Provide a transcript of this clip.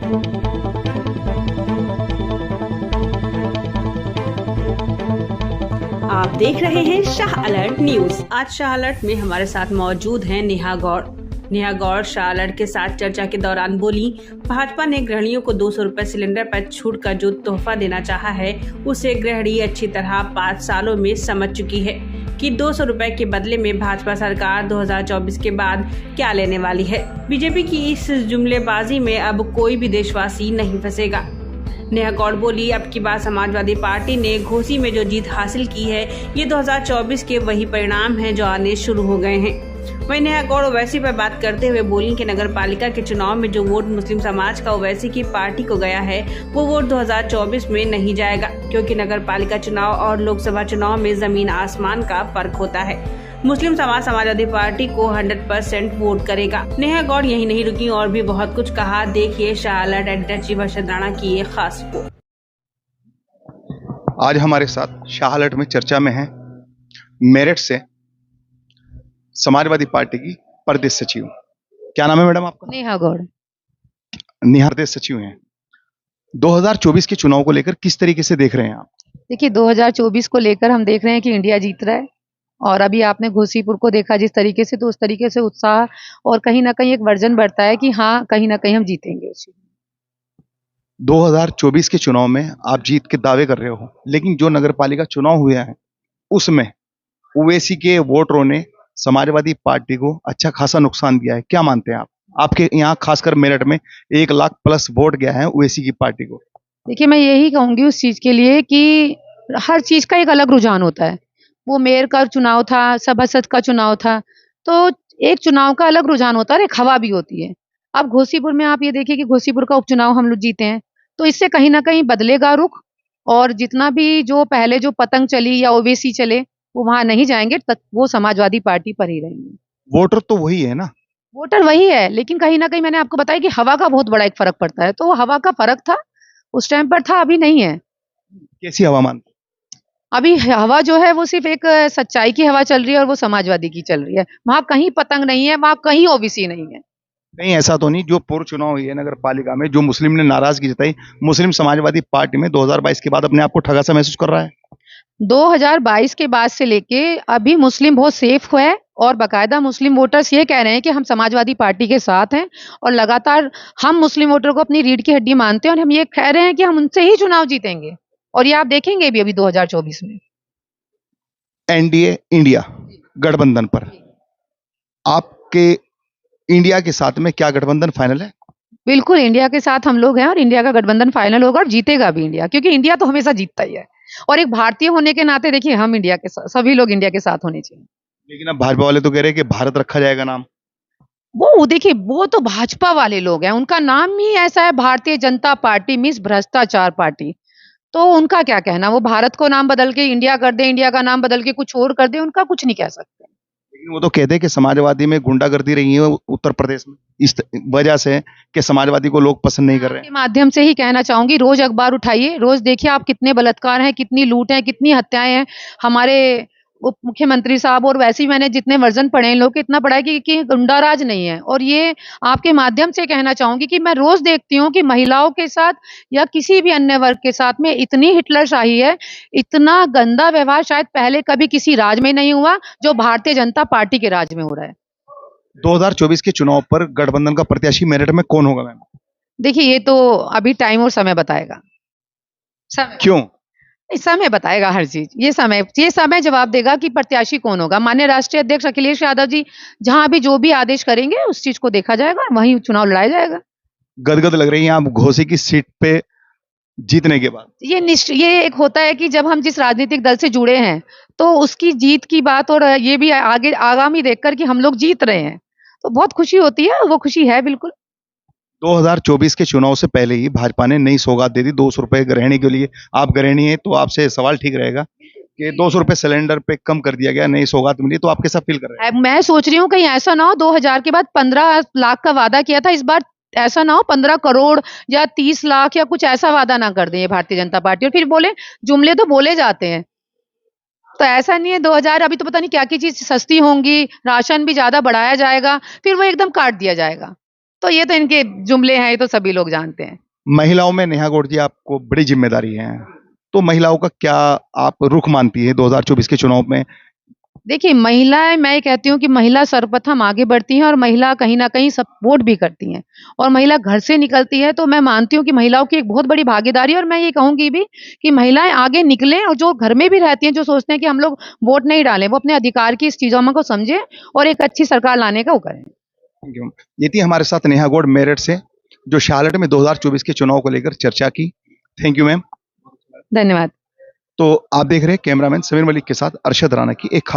आप देख रहे हैं शाह अलर्ट न्यूज। आज शाह अलर्ट में हमारे साथ मौजूद हैं नेहा गौड़। नेहा गौड़ शाह अलर्ट के साथ चर्चा के दौरान बोली, भाजपा ने गृहिणियों को 200 रुपए सिलेंडर पर छूट का जो तोहफा देना चाहा है, उसे गृहिणी अच्छी तरह 5 सालों में समझ चुकी है कि 200 रुपए के बदले में भाजपा सरकार 2024 के बाद क्या लेने वाली है। बीजेपी की इस जुमलेबाजी में अब कोई भी देशवासी नहीं फंसेगा। नेहा गौड़ बोली, अब की बार समाजवादी पार्टी ने घोसी में जो जीत हासिल की है, ये 2024 के वही परिणाम हैं जो आने शुरू हो गए हैं। वहीं नेहा गौड़ ओवैसी पर बात करते हुए बोली कि नगर पालिका के चुनाव में जो वोट मुस्लिम समाज का ओवैसी की पार्टी को गया है, वो वोट 2024 में नहीं जाएगा, क्योंकि नगर पालिका चुनाव और लोकसभा चुनाव में जमीन आसमान का फर्क होता है। मुस्लिम समाज समाजवादी पार्टी को 100% वोट करेगा। नेहा गौड़ यही नहीं रुकी और भी बहुत कुछ कहा। देखिए Shah alert editor chief Harshad Rana की ये खास रिपोर्ट। आज हमारे साथ शाह अलर्ट में चर्चा में है मेरठ से समाजवादी पार्टी की प्रदेश सचिव। क्या नाम है मैडम आपका? नेहा गौड़। नेहा प्रदेश सचिव हैं। 2024 के चुनाव को लेकर किस तरीके से देख रहे हैं आप? देखिए 2024 को लेकर हम देख रहे हैं कि इंडिया जीत रहा है, और अभी आपने घोसीपुर को देखा जिस तरीके से, तो उस तरीके से उत्साह और कहीं ना कहीं एक वर्जन बढ़ता है कि हाँ कहीं ना कहीं हम जीतेंगे। 2024 के चुनाव में आप जीत के दावे कर रहे हो, लेकिन जो नगर पालिका चुनाव हुए हैं उसमें ओवैसी के वोटरों ने समाजवादी पार्टी को अच्छा खासा नुकसान दिया है। क्या मानते हैं आप? आपके यहाँ खासकर मेरठ में 1 लाख प्लस वोट गया है ओवैसी की पार्टी को। देखिए मैं यही कहूंगी उस चीज के लिए कि हर चीज का एक अलग रुझान होता है। वो मेयर का चुनाव था, सभासद का चुनाव था, तो एक चुनाव का अलग रुझान होता है और एक हवा भी होती है। अब घोसीपुर में आप ये देखिए कि घोसीपुर का उपचुनाव हम लोग जीते हैं, तो इससे कहीं ना कहीं बदलेगा रुख, और जितना भी जो पहले जो पतंग चली या ओवैसी चले वो वहां नहीं जाएंगे, वो समाजवादी पार्टी पर ही रहेंगे। वोटर तो वही है ना? वोटर वही है, लेकिन कहीं ना कहीं मैंने आपको बताया कि हवा का बहुत बड़ा एक फर्क पड़ता है, तो वो हवा का फर्क था उस टाइम पर, था, अभी नहीं है। कैसी हवा मानते? अभी हवा जो है वो सिर्फ एक सच्चाई की हवा चल रही है और वो समाजवादी की चल रही है। वहां कहीं पतंग नहीं है, वहां कहीं ओबीसी नहीं है। नहीं, ऐसा तो नहीं। जो पूर्व चुनाव हुई है नगर पालिका में, जो मुस्लिम ने नाराजगी जताई, मुस्लिम समाजवादी पार्टी में 2022 के बाद अपने आप को ठगा सा महसूस कर रहा है। 2022 के बाद से लेके अभी मुस्लिम बहुत सेफ है, और बाकायदा मुस्लिम वोटर्स ये कह रहे हैं कि हम समाजवादी पार्टी के साथ हैं, और लगातार हम मुस्लिम वोटर को अपनी रीढ़ की हड्डी मानते हैं, और हम ये कह रहे हैं कि हम उनसे ही चुनाव जीतेंगे, और ये आप देखेंगे भी अभी 2024 में। एनडीए इंडिया गठबंधन पर आपके इंडिया के साथ में क्या गठबंधन फाइनल है? बिल्कुल इंडिया के साथ हम लोग हैं, और इंडिया का गठबंधन फाइनल होगा और जीतेगा भी इंडिया, क्योंकि इंडिया तो हमेशा जीतता ही है, और एक भारतीय होने के नाते देखिए हम इंडिया के साथ, सभी लोग इंडिया के साथ होने चाहिए। लेकिन अब भाजपा वाले तो कह रहे हैं कि भारत रखा जाएगा नाम। वो देखिए, वो तो भाजपा वाले लोग हैं, उनका नाम ही ऐसा है, भारतीय जनता पार्टी मीन्स भ्रष्टाचार पार्टी। तो उनका क्या कहना, वो भारत को नाम बदल के इंडिया कर दे, इंडिया का नाम बदल के कुछ और कर दे, उनका कुछ नहीं कह सकते। लेकिन वो तो कहते हैं कि समाजवादी में गुंडागर्दी रही है उत्तर प्रदेश में, इस वजह से कि समाजवादी को लोग पसंद नहीं कर रहे हैं। के माध्यम से ही कहना चाहूंगी, रोज अखबार उठाइए, रोज देखिए आप कितने बलात्कार हैं, कितनी लूट है, कितनी हत्याएं हैं। हमारे उप मुख्यमंत्री साहब, और वैसे ही मैंने जितने वर्जन पढ़े हैं, लोग को इतना पढ़ा है कि गुंडाराज नहीं है। और ये आपके माध्यम से कहना चाहूंगी कि मैं रोज देखती हूँ कि महिलाओं के साथ या किसी भी अन्य वर्ग के साथ में इतनी हिटलरशाही है, इतना गंदा व्यवहार शायद पहले कभी किसी राज में नहीं हुआ, जो भारतीय जनता पार्टी के राज में हो रहा है। 2024 के चुनाव पर गठबंधन का प्रत्याशी मेरठ में कौन होगा मैम? देखिए ये तो अभी टाइम और समय बताएगा। क्यों? समय बताएगा हर चीज। ये समय जवाब देगा कि प्रत्याशी कौन होगा। माननीय राष्ट्रीय अध्यक्ष अखिलेश यादव जी जहां भी जो भी आदेश करेंगे उस चीज को देखा जाएगा, वहीं चुनाव लड़ाया जाएगा। गदगद लग रही है आप घोसी की सीट पे जीतने के बाद? ये एक होता है कि जब हम जिस राजनीतिक दल से जुड़े हैं तो उसकी जीत की बात, और ये भी आगे आगामी देखकर कि हम लोग जीत रहे हैं, तो बहुत खुशी होती है। वो खुशी है बिल्कुल। 2024 के चुनाव से पहले ही भाजपा ने नई सौगात दे दी 200 रुपए गृहिणी के लिए। आप गृहिणी हैं तो आपसे सवाल ठीक रहेगा कि 200 रुपए सिलेंडर पे कम कर दिया गया, नई सौगात मिली, तो आप कैसा फील कर रहे हैं? मैं सोच रही हूँ कहीं ऐसा ना हो, 2000 के बाद 15 लाख का वादा किया था, इस बार ऐसा ना हो 15 करोड़ या 30 लाख या कुछ ऐसा वादा ना कर दे ये भारतीय जनता पार्टी, और फिर बोले जुमले तो बोले जाते हैं। तो ऐसा नहीं है 2000, अभी तो पता नहीं क्या क्या चीज सस्ती होंगी, राशन भी ज्यादा बढ़ाया जाएगा, फिर वो एकदम काट दिया जाएगा। तो तो ये तो इनके जुमले हैं, ये तो सभी लोग जानते हैं। महिलाओं में नेहा गौड़ जी आपको बड़ी जिम्मेदारी है, तो महिलाओं का क्या आप रुख मानती है 2024 के चुनाव में? देखिए, महिलाएं, मैं ये कहती हूँ कि महिला सर्वप्रथम आगे बढ़ती हैं और महिला कहीं ना कहीं सपोर्ट भी करती हैं, और महिला घर से निकलती है तो मैं मानती हूँ कि महिलाओं की एक बहुत बड़ी भागीदारी है। और मैं ये कहूंगी भी कि महिलाएं आगे निकलें, और जो घर में भी रहती हैं, जो सोचते हैं कि हम लोग वोट नहीं डालें, वो अपने अधिकार की इस चीजों को समझें और एक अच्छी सरकार लाने का वो करें। Thank you। ये थी हमारे साथ नेहा गौड़ मेरठ से, जो शाहलट में 2024 के चुनाव को लेकर चर्चा की। Thank you ma'am. धन्यवाद। तो आप देख रहे हैं कैमरामैन समीर मलिक के साथ अरशद राणा की एक खास